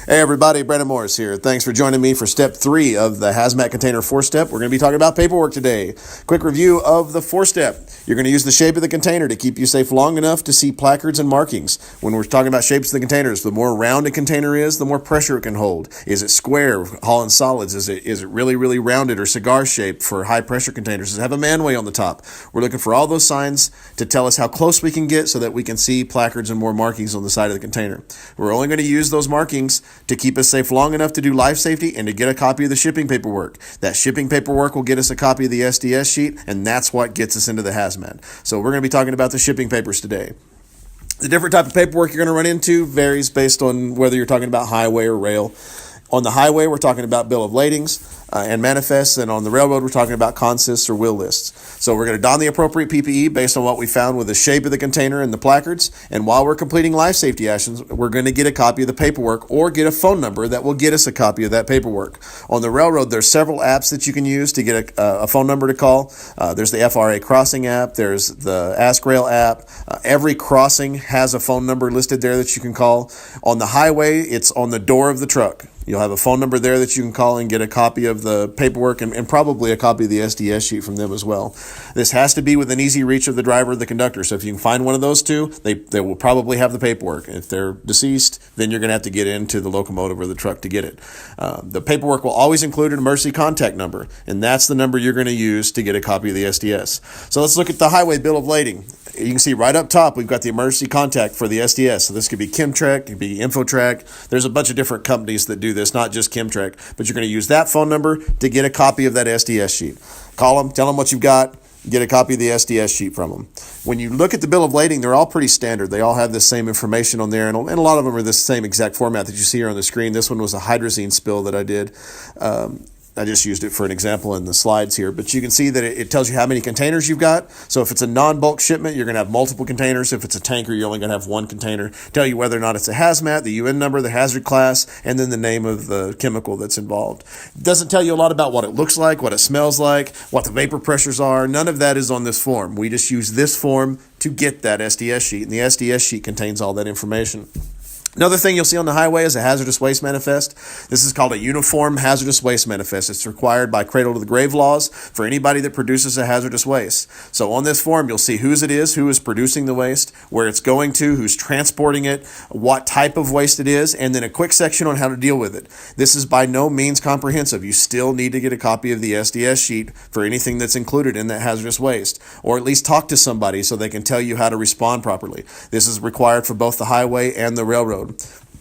Hey everybody, Brandon Morris here. Thanks for joining me for step 3 of the Hazmat Container 4-step. We're going to be talking about paperwork today. Quick review of the 4-step. You're going to use the shape of the container to keep you safe long enough to see placards and markings. When we're talking about shapes of the containers, the more round a container is, the more pressure it can hold. Is it square, hauling solids? Is it really rounded or cigar shaped for high pressure containers? Does it have a manway on the top? We're looking for all those signs to tell us how close we can get so that we can see placards and more markings on the side of the container. We're only going to use those markings to keep us safe long enough to do life safety and to get a copy of the shipping paperwork. That shipping paperwork will get us a copy of the SDS sheet, and that's what gets us into the hazmat. So we're going to be talking about the shipping papers today. The different type of paperwork you're going to run into varies based on whether you're talking about highway or rail. On the highway, we're talking about bill of ladings and manifests, and on the railroad, we're talking about consists or will lists. So we're going to don the appropriate PPE based on what we found with the shape of the container and the placards, and while we're completing life safety actions, we're going to get a copy of the paperwork or get a phone number that will get us a copy of that paperwork. On the railroad, there's several apps that you can use to get a phone number to call. There's the FRA Crossing app, there's the Ask Rail app. Every crossing has a phone number listed there that you can call. On the highway, it's on the door of the truck. You'll have a phone number there that you can call and get a copy of the paperwork and probably a copy of the SDS sheet from them as well. This has to be within easy reach of the driver or the conductor. So if you can find one of those two, they will probably have the paperwork. If they're deceased, then you're going to have to get into the locomotive or the truck to get it. The paperwork will always include an emergency contact number, and that's the number you're going to use to get a copy of the SDS. So let's look at the highway bill of lading. You can see right up top, we've got the emergency contact for the SDS. So this could be Chemtrek, it could be Infotrack. There's a bunch of different companies that do this, not just Chemtrek, but you're going to use that phone number to get a copy of that SDS sheet. Call them, tell them what you've got, get a copy of the SDS sheet from them. When you look at the bill of lading, they're all pretty standard. They all have the same information on there, and a lot of them are the same exact format that you see here on the screen. This one was a hydrazine spill that I did. I just used it for an example in the slides here, but you can see that it tells you how many containers you've got. So if it's a non-bulk shipment, you're going to have multiple containers. If it's a tanker, you're only going to have one container. Tell you whether or not it's a hazmat, the UN number, the hazard class, and then the name of the chemical that's involved. It doesn't tell you a lot about what it looks like, what it smells like, what the vapor pressures are. None of that is on this form. We just use this form to get that SDS sheet, and the SDS sheet contains all that information. Another thing you'll see on the highway is a hazardous waste manifest. This is called a uniform hazardous waste manifest. It's required by cradle to the grave laws for anybody that produces a hazardous waste. So on this form, you'll see whose it is, who is producing the waste, where it's going to, who's transporting it, what type of waste it is, and then a quick section on how to deal with it. This is by no means comprehensive. You still need to get a copy of the SDS sheet for anything that's included in that hazardous waste, or at least talk to somebody so they can tell you how to respond properly. This is required for both the highway and the railroad.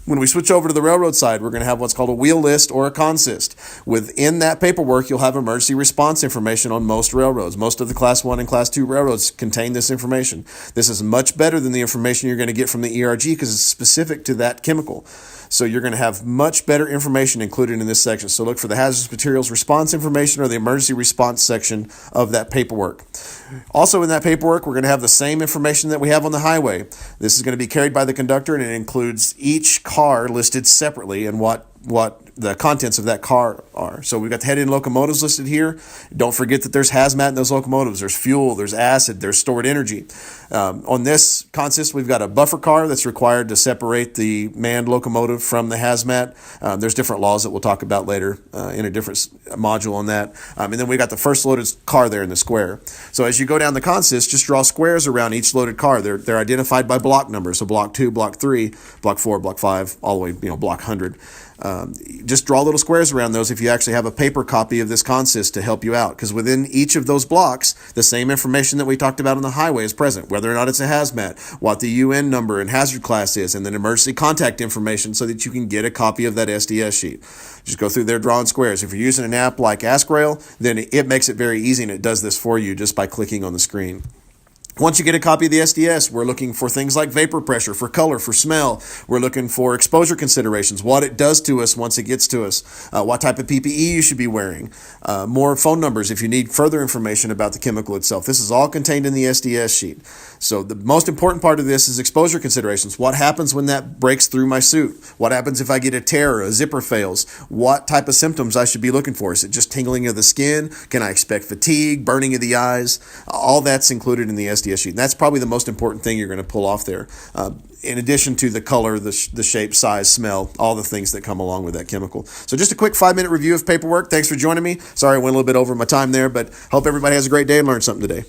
When we switch over to the railroad side, we're going to have what's called a wheel list or a consist. Within that paperwork, you'll have emergency response information on most railroads. Most of the Class 1 and Class 2 railroads contain this information. This is much better than the information you're going to get from the ERG because it's specific to that chemical. So you're going to have much better information included in this section. So look for the hazardous materials response information or the emergency response section of that paperwork. Also in that paperwork, we're going to have the same information that we have on the highway. This is going to be carried by the conductor, and it includes each car listed separately and what the contents of that car are. So we've got the head-end locomotives listed here. Don't forget that there's hazmat in those locomotives. There's fuel, there's acid, there's stored energy. On this consist, we've got a buffer car that's required to separate the manned locomotive from the hazmat. There's different laws that we'll talk about later in a different module on that. And then we've got the first loaded car there in the square. So as you go down the consist, just draw squares around each loaded car. They're identified by block numbers. So block 2, block 3, block 4, block 5, all the way, block 100. Just draw little squares around those if you actually have a paper copy of this consist to help you out, because within each of those blocks, the same information that we talked about on the highway is present, whether or not it's a hazmat, what the UN number and hazard class is, and then emergency contact information so that you can get a copy of that SDS sheet. Just go through there drawing squares. If you're using an app like Ask Rail, then it makes it very easy, and it does this for you just by clicking on the screen. Once you get a copy of the SDS, we're looking for things like vapor pressure, for color, for smell. We're looking for exposure considerations, what it does to us once it gets to us, what type of PPE you should be wearing, more phone numbers if you need further information about the chemical itself. This is all contained in the SDS sheet. So the most important part of this is exposure considerations. What happens when that breaks through my suit? What happens if I get a tear or a zipper fails? What type of symptoms I should be looking for? Is it just tingling of the skin? Can I expect fatigue, burning of the eyes? All that's included in the SDS ABS sheet. And that's probably the most important thing you're going to pull off there. In addition to the color, the shape, size, smell, all the things that come along with that chemical. So just a quick 5-minute review of paperwork. Thanks for joining me. Sorry I went a little bit over my time there, but hope everybody has a great day and learned something today.